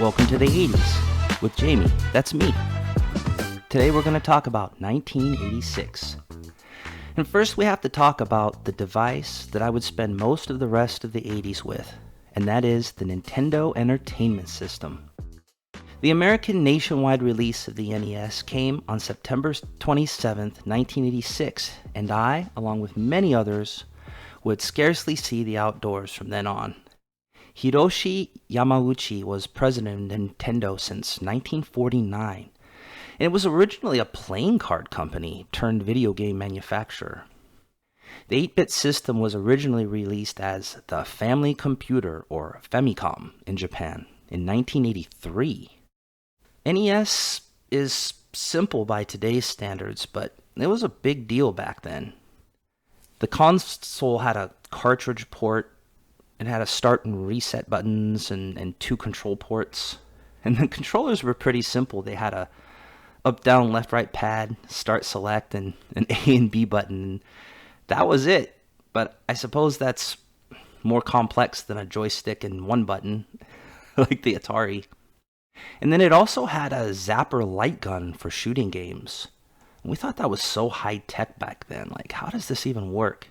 Welcome to the 80s with Jamie, that's me. Today we're going to talk about 1986. And first we have to talk about the device that I would spend most of the rest of the 80s with, and that is the Nintendo Entertainment System. The American nationwide release of the NES came on September 27th, 1986, and I, along with many others, would scarcely see the outdoors from then on. Hiroshi Yamauchi was president of Nintendo since 1949, and it was originally a playing card company turned video game manufacturer. The 8-bit system was originally released as the Family Computer, or Famicom, in Japan in 1983. NES is simple by today's standards, but it was a big deal back then. The console had a cartridge port. It had a start and reset buttons and two control ports. And the controllers were pretty simple. They had a up, down, left, right pad, start, select, and an A and B button. And that was it. But I suppose that's more complex than a joystick and one button, like the Atari. And then it also had a zapper light gun for shooting games. And we thought that was so high tech back then. Like, how does this even work?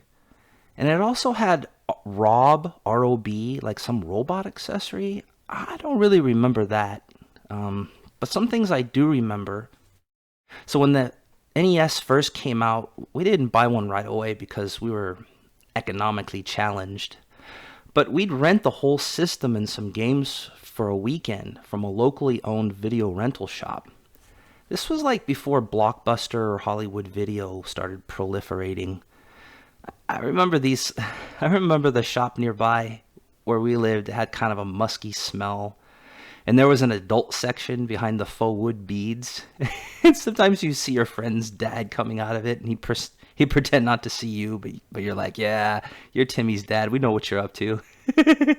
And it also had R.O.B., like some robot accessory. I don't really remember that. But some things I do remember. So when the NES first came out, we didn't buy one right away because we were economically challenged. But we'd rent the whole system and some games for a weekend from a locally owned video rental shop. This was like before Blockbuster or Hollywood Video started proliferating. I remember the shop nearby where we lived had kind of a musky smell. And there was an adult section behind the faux wood beads. And sometimes you see your friend's dad coming out of it, and he'd pretend not to see you, but you're like, yeah, you're Timmy's dad. We know what you're up to. I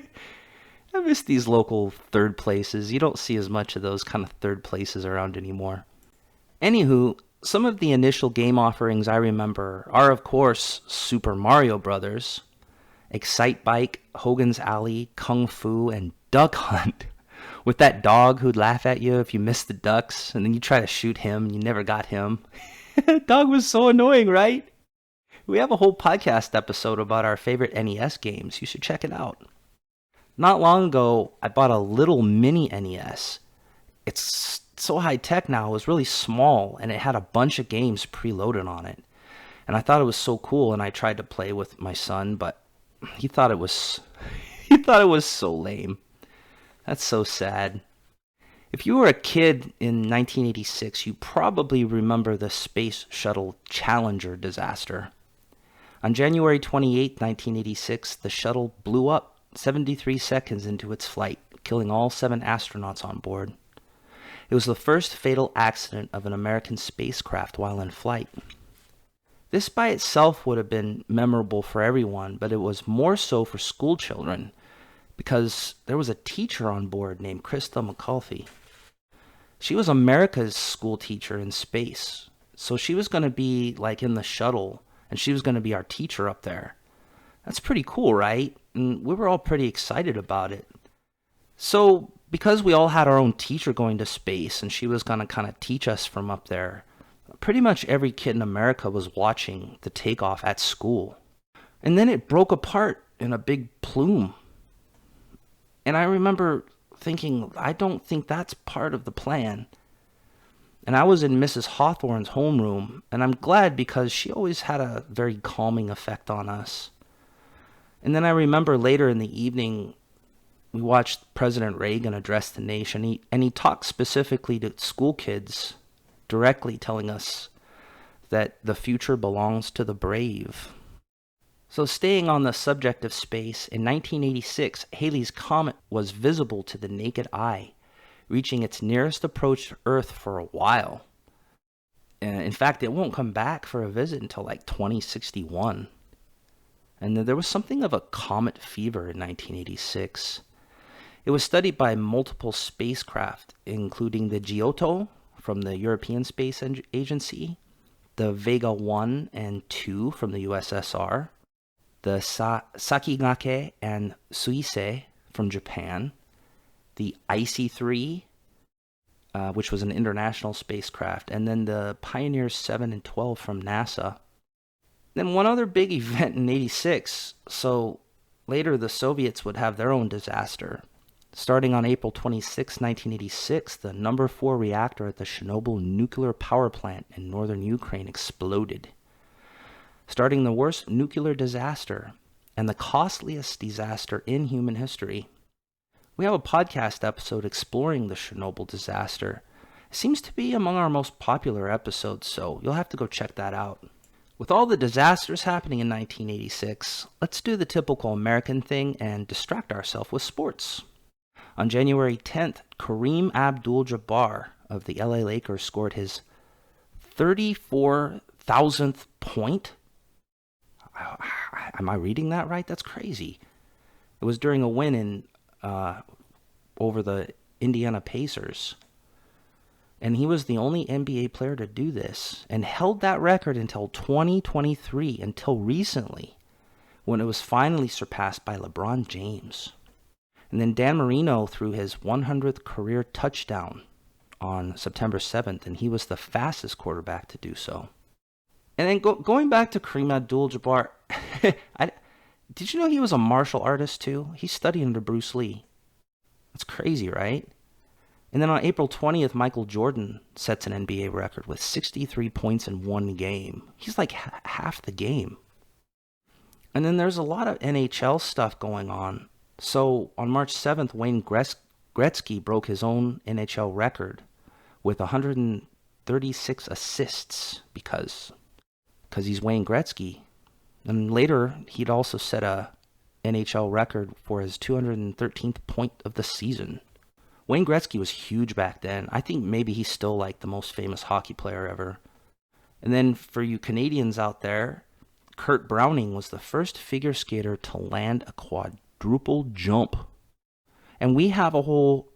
miss these local third places. You don't see as much of those kind of third places around anymore. Anywho, some of the initial game offerings I remember are, of course, Super Mario Brothers, Excite Bike, Hogan's Alley, Kung Fu, and Duck Hunt. With that dog who'd laugh at you if you missed the ducks, and then you try to shoot him, and you never got him. Dog was so annoying, right? We have a whole podcast episode about our favorite NES games. You should check it out. Not long ago, I bought a little mini NES. It's so high-tech now. It was really small, and it had a bunch of games preloaded on it. And I thought it was so cool, and I tried to play with my son, but he thought it was so lame. That's so sad. If you were a kid in 1986, you probably remember the Space Shuttle Challenger disaster. On January 28, 1986, the shuttle blew up 73 seconds into its flight, killing all 7 astronauts on board. It was the first fatal accident of an American spacecraft while in flight. This by itself would have been memorable for everyone, but it was more so for school children, because there was a teacher on board named Krista McAuliffe. She was America's school teacher in space, so she was going to be like in the shuttle, and she was going to be our teacher up there. That's pretty cool, right? And we were all pretty excited about it. So, because we all had our own teacher going to space, and she was going to kind of teach us from up there, pretty much every kid in America was watching the takeoff at school. And then it broke apart in a big plume. And I remember thinking, I don't think that's part of the plan. And I was in Mrs. Hawthorne's homeroom, and I'm glad because she always had a very calming effect on us. And then I remember later in the evening, we watched President Reagan address the nation, and he talked specifically to school kids, directly telling us that the future belongs to the brave. So staying on the subject of space, in 1986, Halley's Comet was visible to the naked eye, reaching its nearest approach to Earth for a while. In fact, it won't come back for a visit until like 2061. And there was something of a comet fever in 1986. It was studied by multiple spacecraft, including the Giotto from the European Space Agency, the Vega 1 and 2 from the USSR, the Sakigake and Suisei from Japan, the IC-3, which was an international spacecraft, and then the Pioneers 7 and 12 from NASA. Then one other big event in 86, so later the Soviets would have their own disaster. Starting on April 26, 1986, the number 4 reactor at the Chernobyl nuclear power plant in northern Ukraine exploded, starting the worst nuclear disaster and the costliest disaster in human history. We have a podcast episode exploring the Chernobyl disaster. It seems to be among our most popular episodes, so you'll have to go check that out. With all the disasters happening in 1986, let's do the typical American thing and distract ourselves with sports. On January 10th, Kareem Abdul-Jabbar of the LA Lakers scored his 34,000th point. Am I reading that right? That's crazy. It was during a win in over the Indiana Pacers. And he was the only NBA player to do this and held that record until 2023, until recently, when it was finally surpassed by LeBron James. And then Dan Marino threw his 100th career touchdown on September 7th, and he was the fastest quarterback to do so. And then going back to Kareem Abdul-Jabbar, did you know he was a martial artist too? He studied under Bruce Lee. That's crazy, right? And then on April 20th, Michael Jordan sets an NBA record with 63 points in one game. He's like half the game. And then there's a lot of NHL stuff going on. So on March 7th, Wayne Gretzky broke his own NHL record with 136 assists because he's Wayne Gretzky. And later, he'd also set a NHL record for his 213th point of the season. Wayne Gretzky was huge back then. I think maybe he's still like the most famous hockey player ever. And then for you Canadians out there, Kurt Browning was the first figure skater to land a quadruple jump. And we have a whole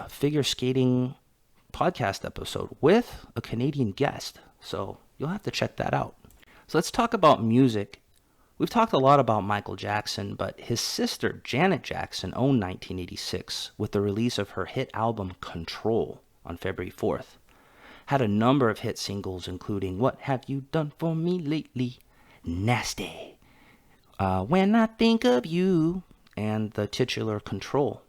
figure skating podcast episode with a Canadian guest. So you'll have to check that out. So let's talk about music. We've talked a lot about Michael Jackson, but his sister Janet Jackson owned 1986 with the release of her hit album Control on February 4th. Had a number of hit singles including What Have You Done For Me Lately, Nasty, When I Think of You, and the titular Control.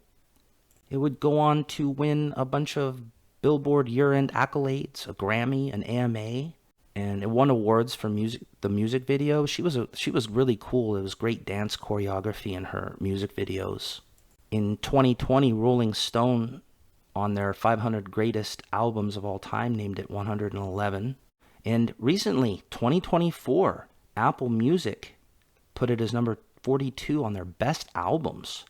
It would go on to win a bunch of Billboard year-end accolades, a Grammy, an AMA, and it won awards for the music video. She was really cool. It was great dance choreography in her music videos. In 2020, Rolling Stone, on their 500 greatest albums of all time, named it 111. And recently, 2024, Apple Music put it as number 42 on their best albums.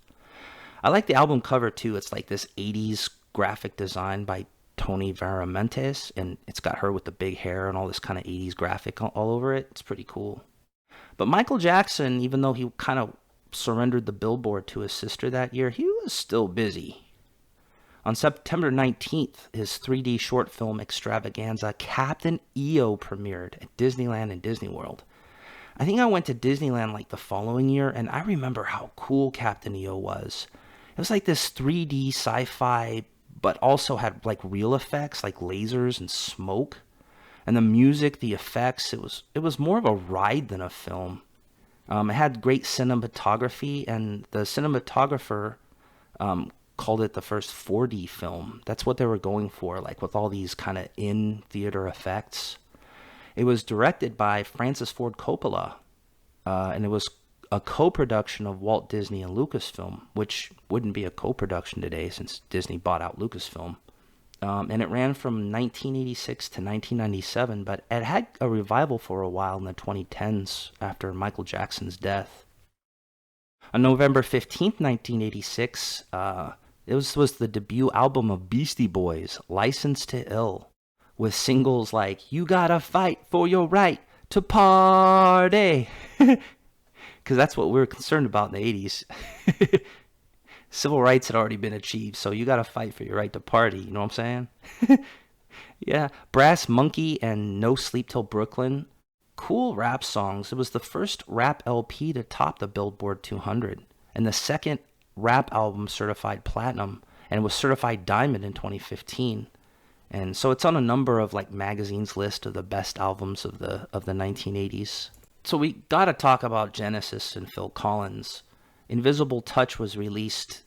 I like the album cover too. It's like this 80s graphic design by Tony Varamentes, and it's got her with the big hair and all this kind of 80s graphic all over it. It's pretty cool. But Michael Jackson, even though he kind of surrendered the Billboard to his sister that year, he was still busy. On September 19th, his 3D short film extravaganza Captain EO premiered at Disneyland and Disney World. I think I went to Disneyland like the following year, and I remember how cool Captain EO was. It was like this 3D sci-fi, but also had like real effects like lasers and smoke. And the music, the effects, it was more of a ride than a film. It had great cinematography, and the cinematographer called it the first 4D film. That's what they were going for, like with all these kind of in-theater effects. It was directed by Francis Ford Coppola, and it was a co-production of Walt Disney and Lucasfilm, which wouldn't be a co-production today since Disney bought out Lucasfilm. And it ran from 1986 to 1997, but it had a revival for a while in the 2010s after Michael Jackson's death. On November 15th, 1986, it was the debut album of Beastie Boys, License to Ill, with singles like You Gotta Fight for Your Right to Party. Because that's what we were concerned about in the 80s. Civil rights had already been achieved, so you got to fight for your right to party. You know what I'm saying? Yeah. Brass Monkey and No Sleep Till Brooklyn. Cool rap songs. It was the first rap LP to top the Billboard 200 and the second rap album certified platinum. and was certified diamond in 2015. And so it's on a number of like magazines list of the best albums of the 1980s. So we got to talk about Genesis and Phil Collins. Invisible Touch was released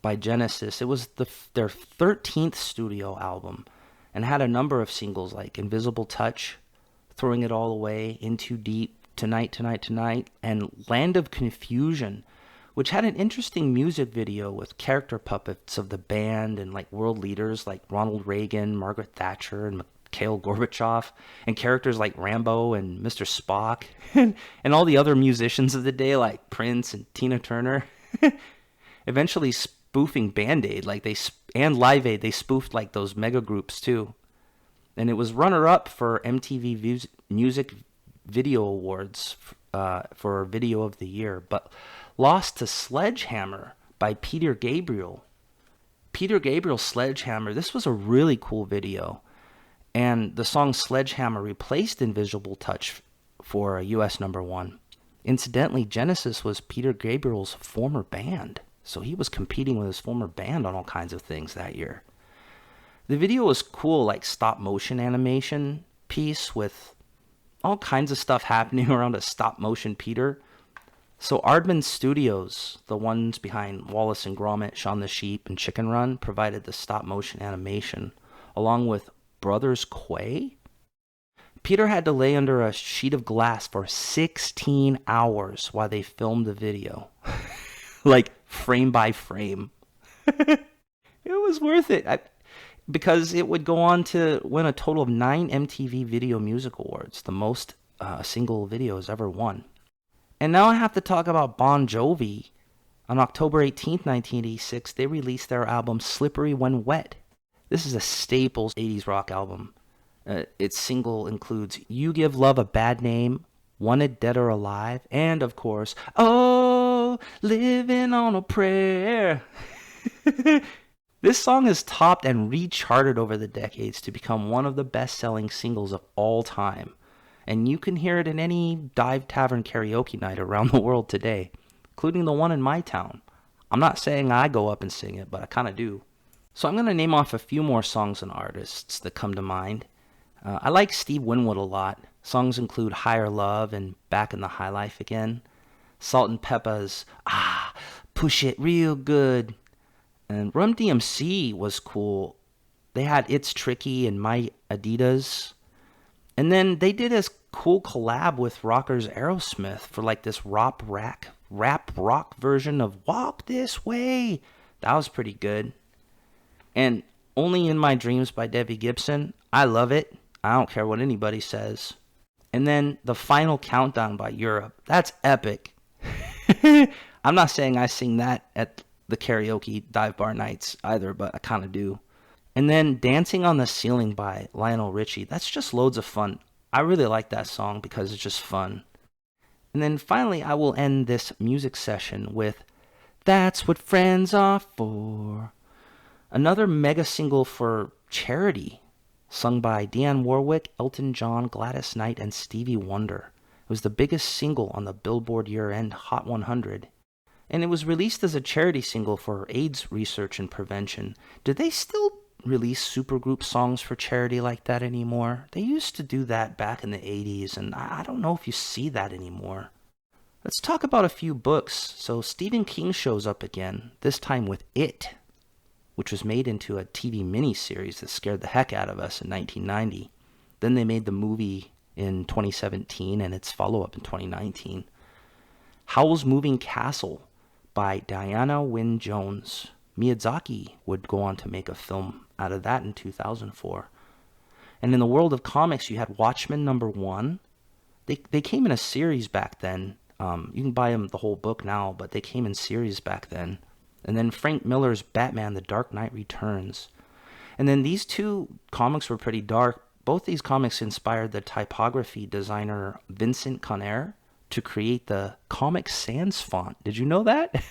by Genesis. It was their 13th studio album and had a number of singles like Invisible Touch, Throwing It All Away, In Too Deep, Tonight, Tonight, Tonight, and Land of Confusion, which had an interesting music video with character puppets of the band and like world leaders like Ronald Reagan, Margaret Thatcher, and Mikhail Gorbachev, and characters like Rambo and Mr. Spock, and all the other musicians of the day like Prince and Tina Turner. Eventually spoofing Band-Aid, and Live Aid, they spoofed like those mega groups too. And it was runner-up for MTV Music Video Awards for Video of the Year, but lost to Sledgehammer by Peter Gabriel. Peter Gabriel's Sledgehammer, this was a really cool video. And the song Sledgehammer replaced Invisible Touch for a US #1. Incidentally, Genesis was Peter Gabriel's former band, so he was competing with his former band on all kinds of things that year. The video was cool, like stop motion animation piece with all kinds of stuff happening around a stop motion Peter. So Aardman Studios, the ones behind Wallace and Gromit, Shaun the Sheep, and Chicken Run, provided the stop motion animation, along with Brothers Quay. Peter had to lay under a sheet of glass for 16 hours while they filmed the video. Like frame by frame. It was worth it. Because it would go on to win a total of 9 MTV Video Music Awards, the most a single video has ever won. And now I have to talk about Bon Jovi. On October 18th, 1986, they released their album Slippery When Wet. This is a staple 80s rock album. Its single includes You Give Love a Bad Name, Wanted Dead or Alive, and of course, Oh, Living on a Prayer. This song has topped and recharted over the decades to become one of the best-selling singles of all time. And you can hear it in any dive tavern karaoke night around the world today, including the one in my town. I'm not saying I go up and sing it, but I kind of do. So I'm going to name off a few more songs and artists that come to mind. I like Steve Winwood a lot. Songs include Higher Love and Back in the High Life Again. Salt and Peppa's Push It Real Good. And Run DMC was cool. They had It's Tricky and My Adidas. And then they did a cool collab with rockers Aerosmith for like this rap rock version of Walk This Way. That was pretty good. And Only in My Dreams by Debbie Gibson. I love it. I don't care what anybody says. And then The Final Countdown by Europe. That's epic. I'm not saying I sing that at the karaoke dive bar nights either, but I kind of do. And then Dancing on the Ceiling by Lionel Richie. That's just loads of fun. I really like that song because it's just fun. And then finally, I will end this music session with That's What Friends Are For. Another mega single for Charity, sung by Dionne Warwick, Elton John, Gladys Knight, and Stevie Wonder. It was the biggest single on the Billboard year-end Hot 100. And it was released as a charity single for AIDS research and prevention. Do they still release supergroup songs for charity like that anymore? They used to do that back in the 80s, and I don't know if you see that anymore. Let's talk about a few books. So Stephen King shows up again, this time with It, which was made into a TV miniseries that scared the heck out of us in 1990. Then they made the movie in 2017 and its follow-up in 2019. Howl's Moving Castle by Diana Wynne Jones. Miyazaki would go on to make a film out of that in 2004. And in the world of comics, you had Watchmen #1. They came in a series back then. You can buy them the whole book now, but they came in series back then. And then Frank Miller's Batman: The Dark Knight Returns. And then these two comics were pretty dark. Both these comics inspired the typography designer Vincent Conner to create the Comic Sans font. Did you know that?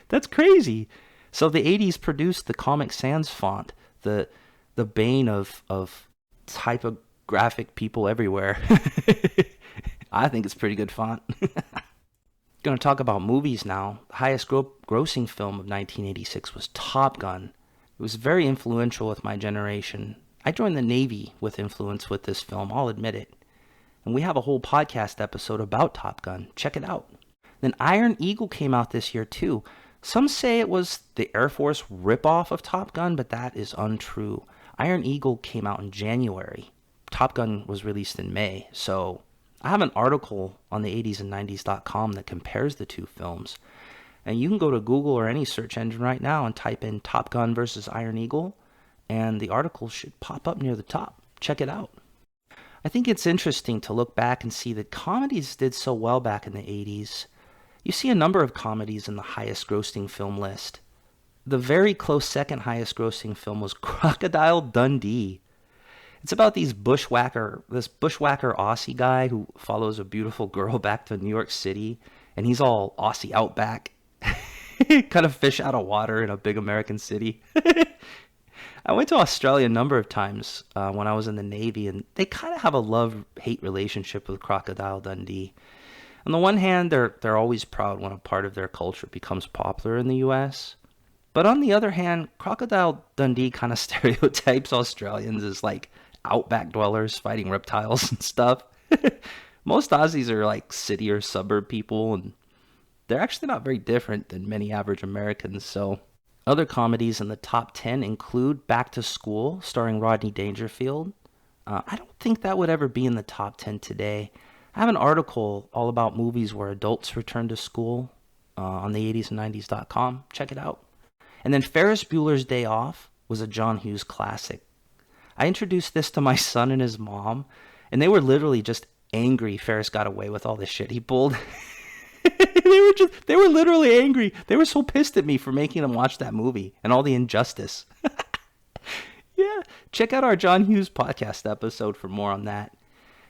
That's crazy. So the 80s produced the Comic Sans font, the bane of typographic people everywhere. I think it's a pretty good font. Going to talk about movies now. The highest grossing film of 1986 was Top Gun. It was very influential with my generation. I joined the Navy with influence with this film, I'll admit it. And we have a whole podcast episode about Top Gun. Check it out. Then Iron Eagle came out this year too. Some say it was the Air Force ripoff of Top Gun, but that is untrue. Iron Eagle came out in January. Top Gun was released in May. So I have an article on the 80s and 90s.com that compares the two films. And you can go to Google or any search engine right now and type in Top Gun versus Iron Eagle, and the article should pop up near the top. Check it out. I think it's interesting to look back and see that comedies did so well back in the 80s. You see a number of comedies in the highest grossing film list. The very close second highest grossing film was Crocodile Dundee. It's about this bushwhacker Aussie guy who follows a beautiful girl back to New York City, and he's all Aussie outback, kind of fish out of water in a big American city. I went to Australia a number of times when I was in the Navy, and they kind of have a love-hate relationship with Crocodile Dundee. On the one hand, they're always proud when a part of their culture becomes popular in the U.S., but on the other hand, Crocodile Dundee kind of stereotypes Australians as like outback dwellers fighting reptiles and stuff. Most Aussies are like city or suburb people, and they're actually not very different than many average Americans. So other comedies in the top 10 include Back to School, starring Rodney Dangerfield. I don't think that would ever be in the top 10 today. I have an article all about movies where adults return to school on the 80s and 90s.com. Check it out. And then Ferris Bueller's Day Off was a John Hughes classic. I introduced this to my son and his mom, and they were literally just angry Ferris got away with all this shit he pulled. They were literally angry. They were so pissed at me for making them watch that movie and all the injustice. Yeah, check out our John Hughes podcast episode for more on that.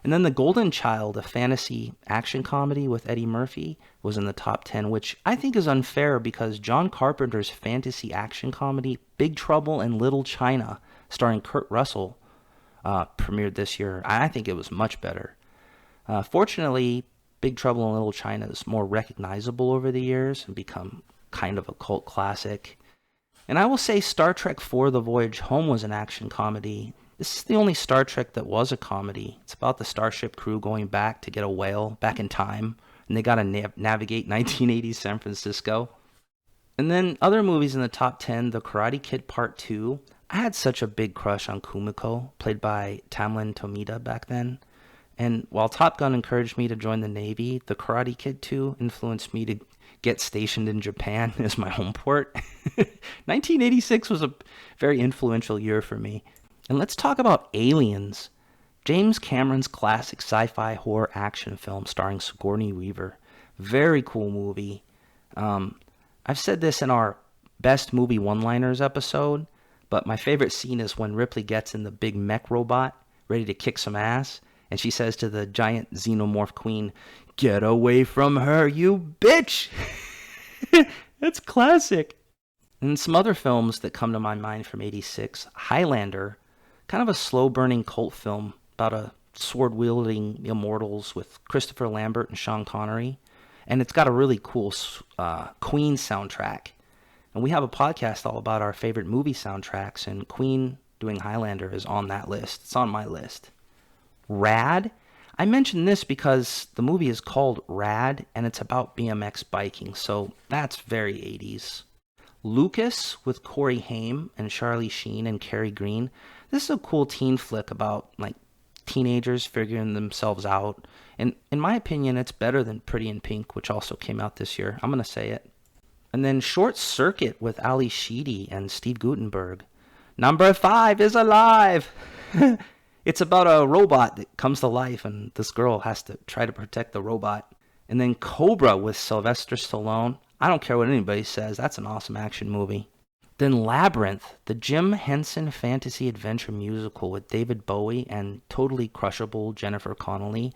And then The Golden Child, a fantasy action comedy with Eddie Murphy, was in the top 10, which I think is unfair because John Carpenter's fantasy action comedy, Big Trouble in Little China, starring Kurt Russell, premiered this year. I think it was much better. Fortunately, Big Trouble in Little China is more recognizable over the years and become kind of a cult classic. And I will say Star Trek IV: The Voyage Home was an action comedy. This is the only Star Trek that was a comedy. It's about the Starship crew going back to get a whale back in time, and they got to navigate 1980s San Francisco. And then other movies in the top 10, The Karate Kid Part 2. I had such a big crush on Kumiko, played by Tamlin Tomita back then. And while Top Gun encouraged me to join the Navy, The Karate Kid 2 influenced me to get stationed in Japan as my home port. 1986 was a very influential year for me. And let's talk about Aliens, James Cameron's classic sci-fi horror action film starring Sigourney Weaver. Very cool movie. I've said this in our best movie one-liners episode, but my favorite scene is when Ripley gets in the big mech robot, ready to kick some ass, and she says to the giant xenomorph queen, "Get away from her, you bitch!" That's classic. And some other films that come to my mind from 86, Highlander, kind of a slow-burning cult film about a sword-wielding immortals with Christopher Lambert and Sean Connery. And it's got a really cool Queen soundtrack. And we have a podcast all about our favorite movie soundtracks, and Queen doing Highlander is on that list. It's on my list. Rad. I mentioned this because the movie is called Rad, and it's about BMX biking, so that's very 80s. Lucas with Corey Haim and Charlie Sheen and Cary Green. This is a cool teen flick about like teenagers figuring themselves out. And in my opinion, it's better than Pretty in Pink, which also came out this year. I'm going to say it. And then Short Circuit with Ali Sheedy and Steve Guttenberg. Number 5 is alive! It's about a robot that comes to life, and this girl has to try to protect the robot. And then Cobra with Sylvester Stallone. I don't care what anybody says. That's an awesome action movie. Then Labyrinth, the Jim Henson fantasy adventure musical with David Bowie and totally crushable Jennifer Connelly.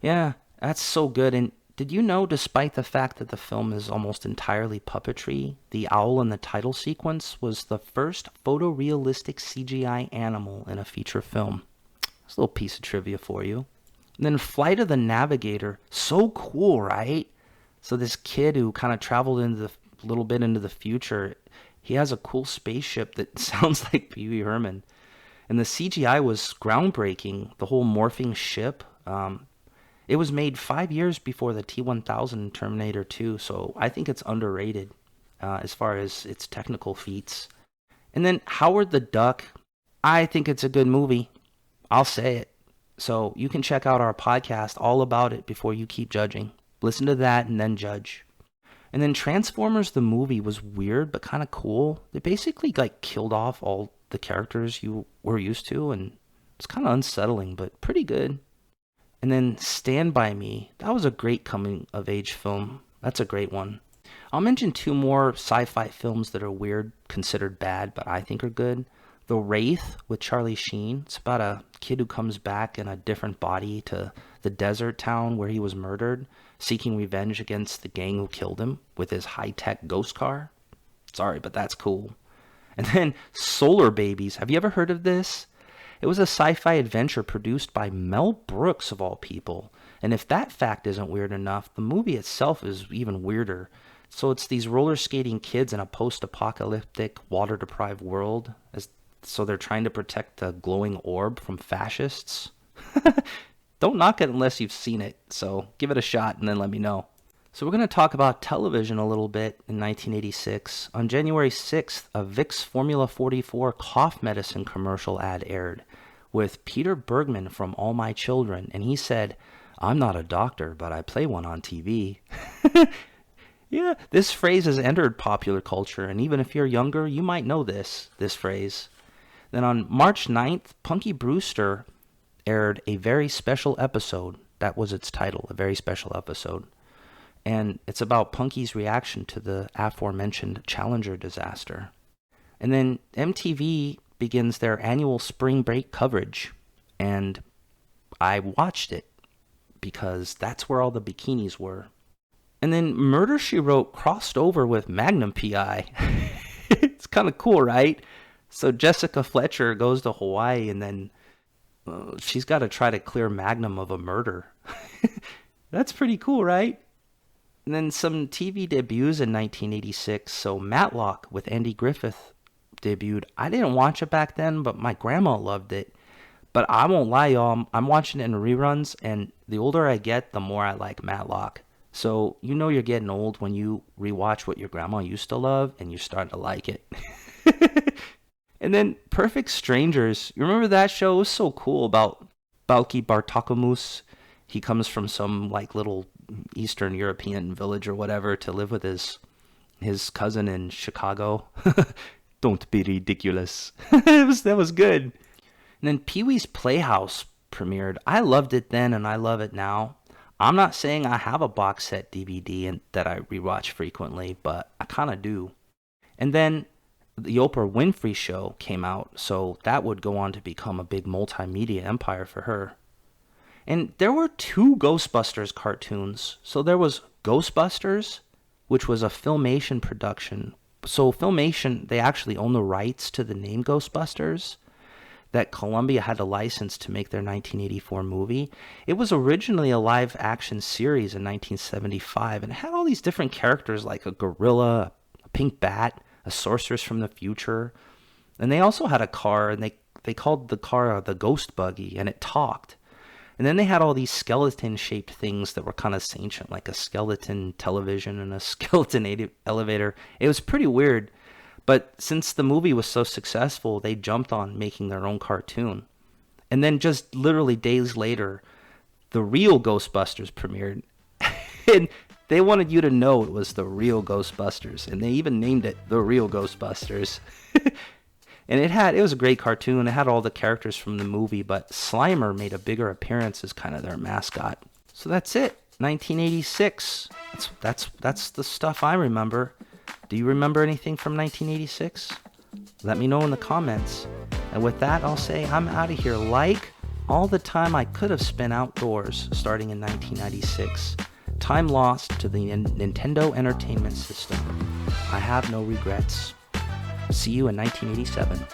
Yeah, that's so good. And did you know, despite the fact that the film is almost entirely puppetry, the owl in the title sequence was the first photorealistic CGI animal in a feature film? It's a little piece of trivia for you. And then Flight of the Navigator, so cool, right? So this kid who kind of traveled into a little bit into the future, he has a cool spaceship that sounds like Pee Wee Herman. And the CGI was groundbreaking, the whole morphing ship. It was made 5 years before the T-1000 Terminator 2, so I think it's underrated as far as its technical feats. And then Howard the Duck, I think it's a good movie. I'll say it. So you can check out our podcast all about it before you keep judging. Listen to that and then judge. And then Transformers the movie was weird but kind of cool. They basically like killed off all the characters you were used to, and it's kind of unsettling but pretty good. And then Stand By Me, that was a great coming of age film. That's a great one. I'll mention two more sci-fi films that are weird, considered bad, but I think are good. The Wraith with Charlie Sheen. It's about a kid who comes back in a different body to the desert town where he was murdered, seeking revenge against the gang who killed him with his high-tech ghost car. Sorry, but that's cool. And then Solar Babies. Have you ever heard of this? It was a sci-fi adventure produced by Mel Brooks, of all people. And if that fact isn't weird enough, the movie itself is even weirder. So it's these roller skating kids in a post-apocalyptic, water-deprived world. So they're trying to protect the glowing orb from fascists. Don't knock it unless you've seen it. So give it a shot and then let me know. So we're going to talk about television a little bit in 1986. On January 6th, a Vicks Formula 44 cough medicine commercial ad aired with Peter Bergman from All My Children. And he said, "I'm not a doctor, but I play one on TV." Yeah, this phrase has entered popular culture. And even if you're younger, you might know this phrase. Then on March 9th, Punky Brewster aired a very special episode. That was its title, a very special episode. And it's about Punky's reaction to the aforementioned Challenger disaster. And then MTV begins their annual spring break coverage. And I watched it because that's where all the bikinis were. And then Murder, She Wrote crossed over with Magnum P.I. It's kind of cool, right? So Jessica Fletcher goes to Hawaii and then she's got to try to clear Magnum of a murder. That's pretty cool, right? And then some TV debuts in 1986. So Matlock with Andy Griffith debuted. I didn't watch it back then, but my grandma loved it. But I won't lie, y'all. I'm watching it in reruns, and the older I get, the more I like Matlock. So you know you're getting old when you rewatch what your grandma used to love, and you start to like it. And then Perfect Strangers. You remember that show? It was so cool about Balki Bartokomous. He comes from some like little Eastern European village or whatever to live with his cousin in Chicago. Don't be ridiculous. That was good. And then Pee-wee's Playhouse premiered. I loved it then and I love it now. I'm not saying I have a box set DVD and that I rewatch frequently, but I kind of do. And then the Oprah Winfrey Show came out, so that would go on to become a big multimedia empire for her. And there were two Ghostbusters cartoons. So there was Ghostbusters, which was a Filmation production. So Filmation, they actually own the rights to the name Ghostbusters that Columbia had a license to make their 1984 movie. It was originally a live-action series in 1975, and it had all these different characters like a gorilla, a pink bat, a sorceress from the future. And they also had a car, and they called the car the Ghost Buggy, and it talked. And then they had all these skeleton-shaped things that were kind of sentient, like a skeleton television and a skeleton elevator. It was pretty weird. But since the movie was so successful, they jumped on making their own cartoon. And then just literally days later, the real Ghostbusters premiered. And they wanted you to know it was the real Ghostbusters. And they even named it The Real Ghostbusters. And it was a great cartoon. It had all the characters from the movie, but Slimer made a bigger appearance as kind of their mascot. So that's it. 1986. That's the stuff I remember. Do you remember anything from 1986? Let me know in the comments. And with that, I'll say I'm out of here. Like all the time I could have spent outdoors starting in 1996. Time lost to the Nintendo Entertainment System. I have no regrets. See you in 1987.